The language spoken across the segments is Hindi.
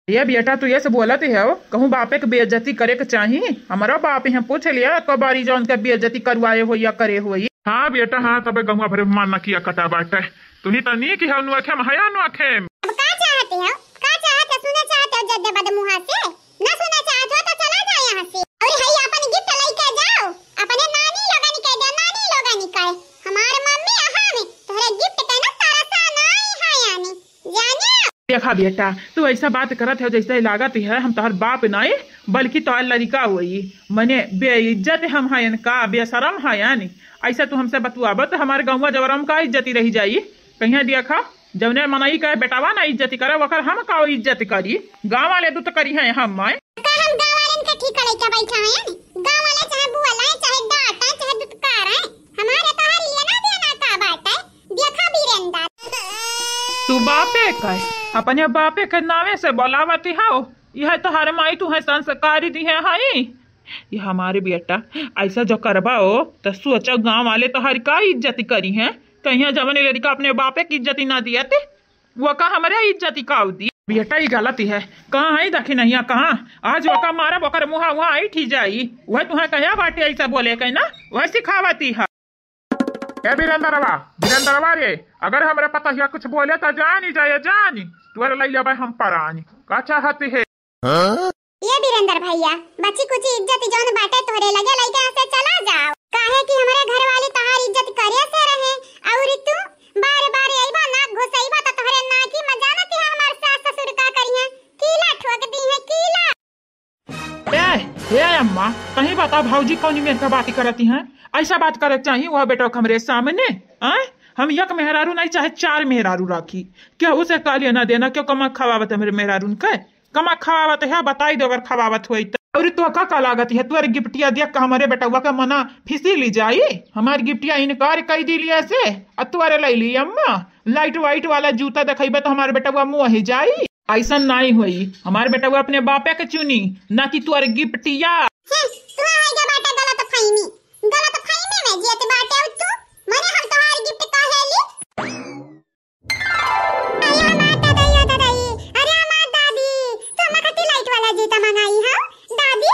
ये बेटा तू ये से बोलत है हो कहूँ बापे के बेइज्जती करे के चाही। हमारा बाप यहाँ पूछ लिया तो बारी जौन के बेइज्जती करवाए हो या करे हो। हाँ बेटा हाँ तबे गंगा भरे मानना किया कटा बाटे तुही तो नी की हनु अखेम हया नु अखेम। अब का चाहते हो सुनना चाहते हो जद्दे बद मुहा से ना सुनना चाहते हो तो चला जाओ यहाँ से और हई अपन गिफ्ट लेके जाओ अपने नानी लोगन के दे नानी लोगन के हमार मम्मी यहाँ में तोरे गिफ्ट के ना तरसा नहीं है यानी जाने। देखा बेटा तू ऐसा बात करत है जैसे लागत है हम तोहर बाप नहीं बल्कि तोहर लड़का हुई मने बेइज्जत हम हैं का बेशरम है यानी ऐसा तू हमसे बतुआब तो हमारे गाँव जवरम का इज्जती रही जाई। कहीं देखा जवने मनाई का बेटावा ना इज्जत करे वकर हम का इज्जत करी गाँव वाले दू तो करी है हम माय का हम गाँव वाले के ठीक करे के बैठा है गाँव वाले चाहे बुआ लाए चाहे डांटा चाहे दुत्कार है हमारे तो हर लेना देना का बात है देखा बीरेंदा तू बापे का अपने बापे के नामे से बोलावती हो यह तोहर माई तू है संस्कारी दी है हाई ये हमारे बेटा ऐसा जो करबा हो तो सोचा गाँव वाले तोहर का इज्जत करी है कहीं जवने लड़का अपने बापे की इज्जत ना दिया थे वो का हमारे इज्जत का दी बेटा ही गलती है कहाँ है दखी नहीं कहाँ आज वो का मारा बकर मुहा वहाँ आई ठी जाई वह तुम्हें कहा बाटे ऐसा बोले कहीं ना वह सिखावती है। वीरेंद्रवा रे अगर हमारे पता या कुछ बोले तो जानी जाए जानी तुअर लई लेबे हम परानी का चाहती है। ये वीरेंद्र भैया बच्ची कुछ इज्जत जौन बाटे तोरे लगे लइके से चला जाओ काहे कि हमारे घर वाले तहार इज्जत करे से रहे और तू बार-बार आइबा ना घुसइबा त तोहरे ना की मजानत है हमार सास ससुर का करिए कीला ठोक दी है कीला। ए अम्मा कहीं बता भाऊजी कौन में का बात करती हैं ऐसा बात करे चाहिए वह बेटा हमरे सामने आए हम एक मेहरारू नहीं चाहे चार मेहरारू राखी क्या उसे कालिया ना देना क्यों कमा खवावत है मेरे मेहरारू के कमा खवावत है बताई दो अगर खवावत हुई और तो का लागत है तुअर गिफ्टिया देख के हमारे बेटा का मना फिसी ली जाई हमारी गिफ्टिया इनकार कर दी लिया से तुअर ले ली अम्मा लाइट वाइट वाला जूता दिखेबे तो हमारे बेटा मुँह ही जाई ऐसा नहीं हुई हमारे बेटा अपने बापे के चुनी ना कि तुअर गिफ्टिया गलत फहमी में जीत बाटे तू मने हम तोहार गिफ्ट काहेली अरे माता दादी तो मखती लाइट वाला जूता मंगाई है दादी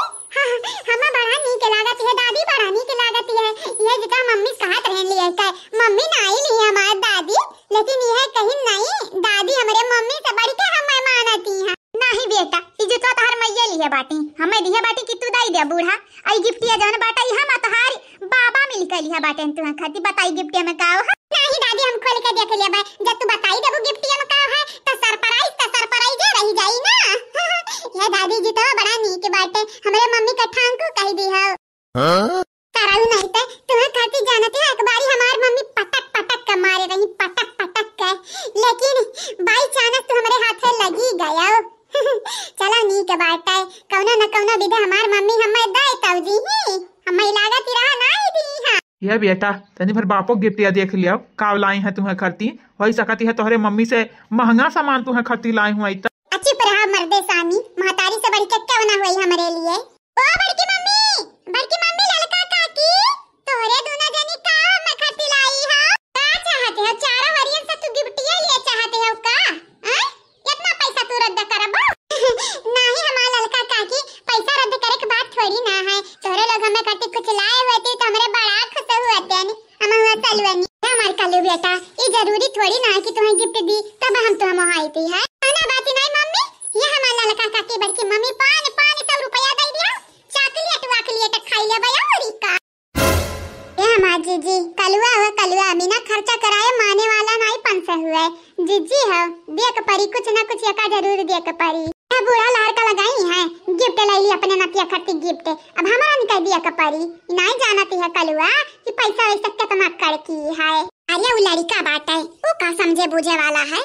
हम बड़ा नीक लागत है दादी बड़ा नीक लागत है ये जूता मम्मी कहत रहन लिए का मम्मी ना आई ली हमार दादी लेकिन यह कहीं नहीं दादी हमारे मम्मी से बढ़ के हम मानती है नहीं बेटा ई जूता तोहार मैया लिए बाटी हमें दिए बाटी कि तू दाई दे बूढ़ा आई गिफ्टिया जौन बाटा हम तोहार बाबा मिल के लिया बाटे तू खाती बताई गिफ्टिया में का है नहीं दादी हम खोल के देख लिया बा जब तू बताई देबू गिफ्टिया में का है तो सरप्राइज रही जाई ना ये दादी जी तो बड़ा नीक बाटे हमारे मम्मी का ठांग को कह दी है कराऊ नहीं तो तुम्हें खाती जानती है एक बारी हमारी मम्मी पटक के मारे रही पटक के लेकिन बाई चांस तो हमारे हाथ में लगी गया चलो नीक बात है कौनो न कौनो विधि हमार मम्मी हमें दे तौजी ही हमें लागत रहा नहीं दी हां ये बेटा तनी भर बापो गिफ्टिया देख लिया काव लाई है तुम्हें खरती वही सकती है तोहरे मम्मी से महंगा सामान तुम्हें खरती लाई हुई अच्छी पर मर्दे सामी महतारी से बड़ी क्या ना हुई हमारे लिए ओ बड़की मम्मी लड़का काकी तोरे दोनों जनी का मैं खरती लाई हां का चाहते हो चारों वरियन से तू गिफ्टिया लिए चाहते हो का हैं इतना पैसा तू रद्द करबो नहीं हमारा लड़का काकी पैसा रद्द करे के बात थोड़ी ना है तोरे लोग हमें कटी कुछ लाए होते तो हमरे बड़ा खुश हुए थे हम हुआ चलवनी हमार कलू बेटा ये जरूरी थोड़ी ना है कि तुम्हें गिफ्ट दी तब हम तुम्हें मोहाई थी है ना बात नहीं मम्मी ये हमारा लड़का काकी बड़की मम्मी 500 रुपया दे दिया चॉकलेट वाकलेट खाई ले भैया और का ये हमार जीजी कलुआ बिना खर्चा कराए माने वाला नहीं 500 हुए जीजी है देख परी कुछ ना कुछ का जरूर देख परी बुरा लार का लगाई है गिफ्ट ले ली अपने नतिया खर्ची गिफ्ट अब हमारा निकल दिया कपरी नहीं जानती है कलुआ कि पैसा वैसा कितना करकी है अरे वो लड़का बात है वो का समझे बुझे वाला है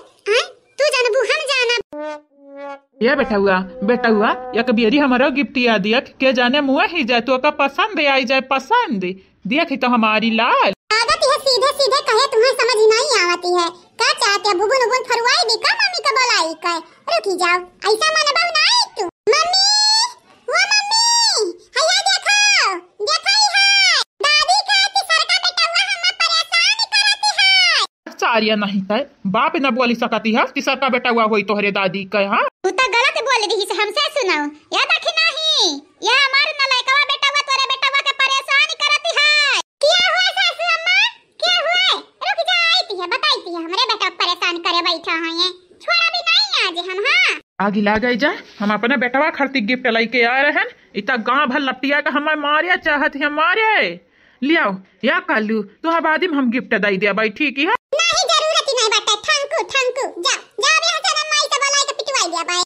तू जानबू हम जाना ये बेटा हुआ या कबीरी हमारा गिफ्टिया दिया के जाने मुँह ही जाए तो का पसंद आई जाए पसंद देख तो हमारी लाल आगत है सीधे कहे तुम्हें समझ नहीं आवती है क्या चाहते बुबुन उबुन फरवाई दी का मम्मी का बोलाई का रुकी जाओ ऐसा मन बहू नहीं तू मम्मी हैया देखो ही है दादी कहती सरका बेटा हुआ हम परेशान करती है कार्य नहीं तय बाप न बोली सकती है तीसर का बेटा हुआ हुई तोहरे दादी का। हाँ तू तो गलत बोल रही है, हमसे सुनाओ या देखी नहीं ये हमार न लड़का बेटा हुआ तोरे बेटा हुआ के परेशान करती है। क्या हुआ सासू अम्मा, क्या हुआ? रुक जा, आईती है बताईती है हमरे बेटा परेशान करे बैठा है ये, छोड़ा भी नहीं आज हम। हाँ आगे ला गई जा, हम अपने बेटवा खरती गिफ्ट लेके आ रहे हैं, इतना गांव भर लपटिया का हमें मारिया चाहत है मारे लियाओ या कालू तो बादी में हम गिफ्ट दे दिया भाई ठीक है। नहीं जरूरत ही नहीं बेटा, थैंक यू जा जा भी हसन माई से बोलाई के पिटवाई दिया भाई।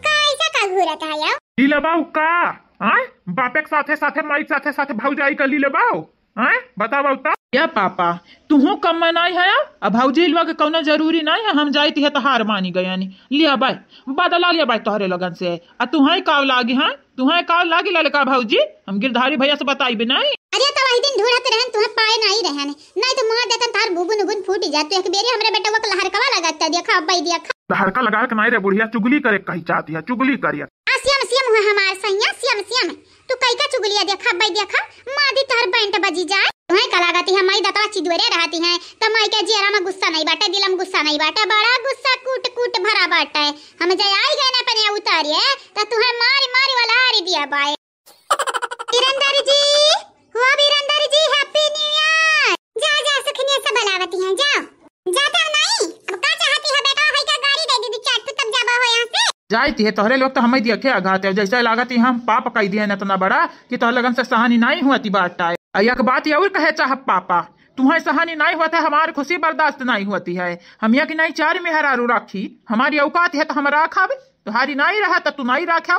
का ऐसा का घूरत है यार लीला बाऊ का आय बापे के साथे साथे माई साथे साथे भौजाई का लीला बाऊ आय बताओ ता या पापा तुहू कम में नहीं है अब भौजी लुआ के कौनो जरूरी नहीं है, हम जाती है तो हार मानी गया लिया भाई बदला लिया भाई तोहरे लगन से आ तुम्हें काव लागी है तुम्हें काव लागी लड़का भौजी हम गिरधारी भैया से बताई भी नहीं। अरे तो वही दिन ढूंढते रहन तुम्हें पाए नहीं रहन नहीं तो मार देतन तार बुगुन उगुन फूट जात एक बेरी हमरे बेटा वक लहरकवा लगाता देखा अब्बाई देखा लहरका लगा के नहीं रे बुढ़िया चुगली करे कही चाहती है चुगली करिए सियम सियम हुआ हमार सैया सियम तू कई का चुगलिया देखा अब्बाई देखा मादी तार बैंट बजी जाए तुम्हें का लगाती है माई दतवा चिदवरे रहती है तो माई के जेरा में गुस्सा नहीं बाटे दिलम गुस्सा नहीं बाटे बड़ा गुस्सा कूट कूट भरा बाटे हम जय आई गए ना पने उतारिए तो तुम्हें मारी मारी वाला हारी दिया बाय। बीरंदर जी हुआ बीरंदर जी हैप्पी न्यू ईयर जा जा सुखनिया से बुलावती हैं जाओ जाता नहीं अब का चाहती है बेटा है का गाड़ी दे दी चाट तब जाबा हो यहां से जाती है तोहरे लोग तो हमें देखे आघात है जैसे लागत हम पाप कही दिए न इतना बड़ा कि तोहर लगन से सहानी नहीं हुआ बात एक बात और कहे चाह पापा तुम्हें सहानी नहीं हुआ था हमारी खुशी बर्दाश्त नहीं होती है हम यह कि नहीं चार मेहरारू रखी हमारी औकात है तो हम रखा तुम्हारी नहीं रहा तो तू नहीं रखा।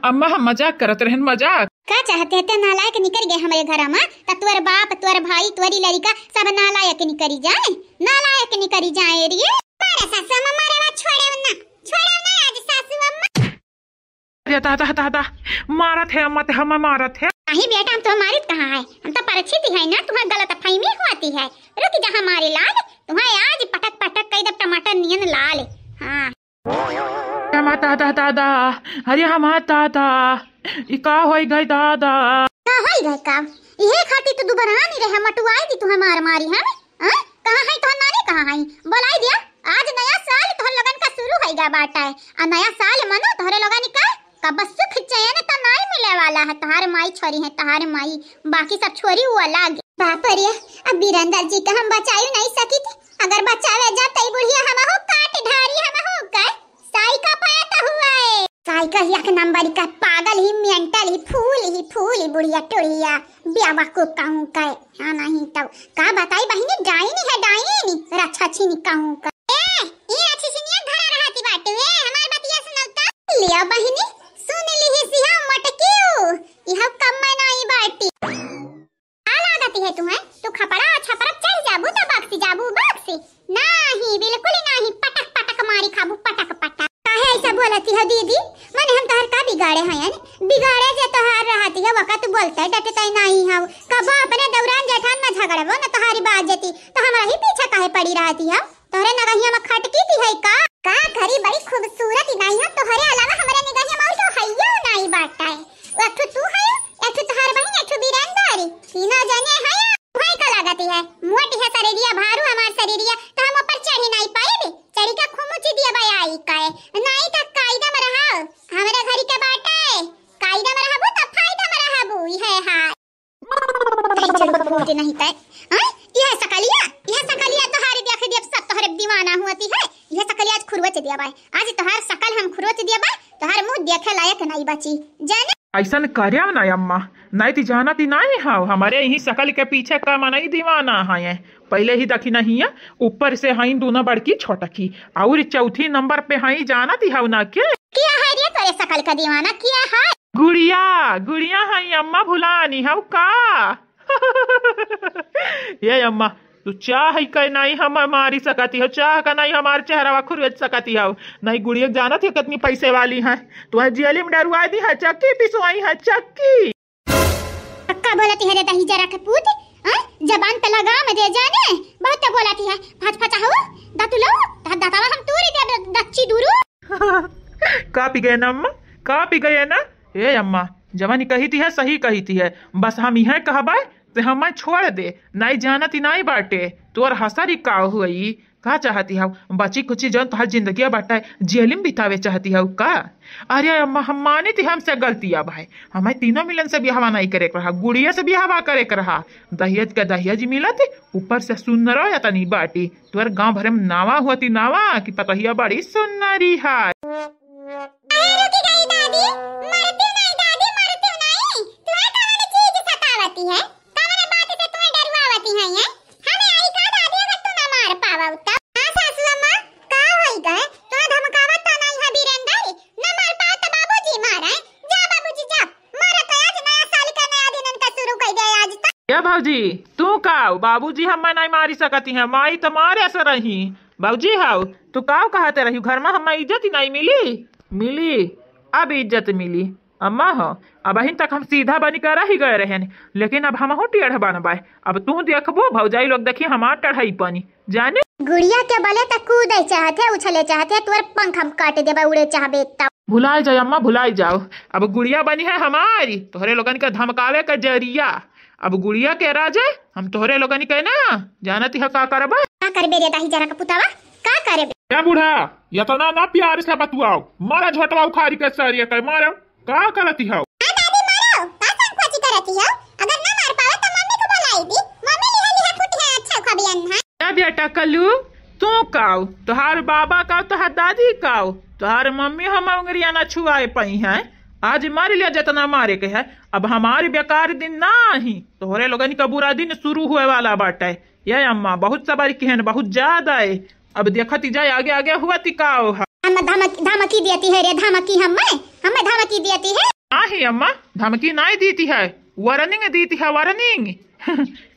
अम्मा हम मजाक करत रहन मजाक का चाहते थे नालायक निकल गए हमारे घर में तो तुअर बाप तुअर भाई तुअरी लड़का सब नालायक निकली जाए रे मारे सासू अम्मा मारे वा छोड़े ना आज सासू अम्मा अरे दादा मारत है अम्मा हम मारत है नहीं बेटा हम तो हमारी कहाँ है हम तो परिचित है ना तुम्हें गलत फहमी होती है रुक जा हमारे लाल तुम्हें आज पटक पटक कई दब टमाटर नियन लाल। हाँ माता दादा अरे हमारा दादा का हो गई दादा का ये खाती तो दोबारा नहीं रहे मटुआई दी तुम्हें मार मारी हम कहाँ है तो नानी कहाँ है बोलाई दिया आज नया साल तोहर लगन का शुरू होएगा बाटा है आ नया साल मनो तोहरे लगन का कब सुख चैन तो नहीं मिले वाला है तोहार माई छोरी है तोहार माई बाकी सब छोरी हुआ लागे बाप रे अब बीरंदर जी का हम बचाई नहीं सकी थी अगर बचावे जाते बुढ़िया हम हो काट ढारी हम हो का साई का पाया हुआ है साई का एक नंबर का पागल ही मेंटल ही फूल ही बुढ़िया टोड़िया ब्यावा को कहूं का हां नहीं तो का बताई बहिनी डाइनी है डाइनी रक्षा छिनी कहूं का ये अच्छी सिनिया घर रहती बाटे वे हमार बतिया सुनौता लिया बहिनी सुन ली सी हम मटकियो यह कम में नहीं बाटी आ लागती है तुम्हें तू खपड़ा छपड़ा चल जाबू तो बाक्सी नहीं बिल्कुल नहीं पटक पटक मारी खाबू पटक काहे ऐसा बोलती है दीदी माने हम तोहर का बिगाड़े हैं बिगाड़े जे तोहर रहती है वक्त बोलते डटते नहीं है कब अपने दौरान जेठान में झगड़बो न तोहरी बात जेती तो हमरा ही पीछे काहे पड़ी रहती है तोहरे नगहिया में खटकी थी है का घरी बड़ी खूबसूरत नहीं है तोहरे अलावा हमरे निगाह में तो हइयो नहीं बाटा है एक तू है एक तोहर बहन एक बीरंदारी तीनों जने है भाई का लागती है मोटी है शरीरिया भारू हमार शरीरिया तो हम ऊपर चढ़ी नहीं पाएबे चढ़ी का खूमुची दिया भाई आई काए नहीं तो कायदा में रहो हमरे घरी के बाटा है कायदा में रहबो तो फायदा में रहबो ये हाय नहीं तय यह सकलिया तोहारी देख सब तोहरे दीवाना हुआती है यह सकलिया आज खुरवच दिया भाई आज तोहार सकल हम खुरवच दिया भाई तोहार मुंह देखे लायक नहीं बची जाने ऐसा कर्या ना अम्मा नहीं थी जाना थी नहीं हाँ हमारे यही सकल के पीछे का मना ही दीवाना है पहले ही दखी नहीं है ऊपर से हई दोनों बड़की छोटकी और चौथी नंबर पे हई जाना थी हाँ ना क्या है रे तोरे सकल का दीवाना क्या है गुड़िया हई अम्मा भुलानी हव का ये अम्मा तू चाह के नहीं हम मारी सकती हो चाह का नहीं हमारे चेहरा खुरवेच सकती हो नहीं गुड़िया जाना थी कितनी पैसे वाली है तुम्हें जेली में डरवा दी है चक्की पिसवाई है चक्की पक्का बोलती है रे दही जरा के पूत जबान पे लगा में दे जाने बहुत तो बोलती है फच फचा हो दातुलो दातावा हम तूरी दे दच्ची दूरू का पी गए ना अम्मा का पी गए ना ए अम्मा जवानी कही थी है सही कही थी है बस हम यह कहबा से हम छोड़ दे, नहीं जानती नहीं बाटे तोर हसरी का हुई। का चाहती हूँ बची कुची जौन तुहार जिंदगी बाटे जेल में बितावे चाहती हूँ का? अरे अम्मा हम मानी थी हमसे गलती अब है, हमें तीनों मिलन से ब्याहवा नहीं करे रहा, गुड़िया से ब्याहवा करे रहा। दहेज के दहेज मिला थे, ऊपर से सुनर या तनी बाटी तोर गांव भरे में नावा हुआ नावा की पतहिया बड़ी सुनरी है। रुकी गई दादी, मरती नहीं दादी, मरती नहीं। तुम्हें कौन चीज सतावती है? कौन बात से तुम्हें डरवावती है ये? हमें आई का दादी अगर तू ना मार पावा उतना। हां सासू अम्मा, का होई गए? तो धमकावत तो नहीं है बीरेंद्र, ना मार पाओ तो बाबूजी मारे। जा बाबूजी जा, मारा तो आज नया साल का नया दिन का शुरू कर दे आज तक। क्या भाजी तू का बाबूजी हम नहीं मारी सकती है, माई तो मारे से रही। बाबूजी हाउ तू का कहते रही घर में हमें इज्जत ही नहीं मिली अब इज्जत मिली। अम्मा हो अब अहिन तक हम सीधा बनी कर ही गए रहे, लेकिन अब हम टेढ़ बनबाए। अब तू देखबो भौजाई लोग देखी हमार टढ़ाई पानी जाने। गुड़िया के बले तक कूदे चाहते, उछले चाहते, तोर पंख हम काट देबा, उड़े चाहबे तब। भुलाई जाओ अम्मा भुलाई जाओ, अब गुड़िया बनी है हमारी, तोहरे लोगन के धमकावे का जरिया। अब गुड़िया के राजे हम तोहरे लोगन के ना जानती है का करबा। का करबे रे दाही जरा का पुतावा, का करबे? क्या बूढ़ा या तो ना प्यार से बतुआओ, मारा झोटवा उखाड़ी के सरिया कर मारो। का करती हो? हां दादी मारो, का संकोची करती हो? अगर ना मार पावे तो मम्मी को बुलाई दी, मम्मी लिहा फुट है अच्छा खबियन है। ना बेटा कल्लू तू काऊ, तोहार बाबा का तोहार दादी काऊ, तोहार मम्मी हम अंगरिया ना छुआए पाई हैं। आज मार लिया जितना मारे के है, अब हमारी बेकार दिन ना ही तोहरे लोगन का बुरा दिन शुरू हुए वाला बाटे। ये अम्मा बहुत सवारी कहन बहुत ज्यादा है, अब देखती जाए आगे आगे हुआ तिकाओ है। हम धमकी देती है रे, धमकी हमें धमकी देती है। नहीं अम्मा धमकी नहीं देती है, वार्निंग देती है वार्निंग।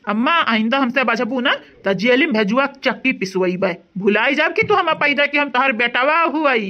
अम्मा आइंदा हमसे बचबू ना तो जेल में भेजुआ चक्की पिसवई बे, भुलाई जाब कि तू हम पैदा कि हम तोहर बेटावा हुई।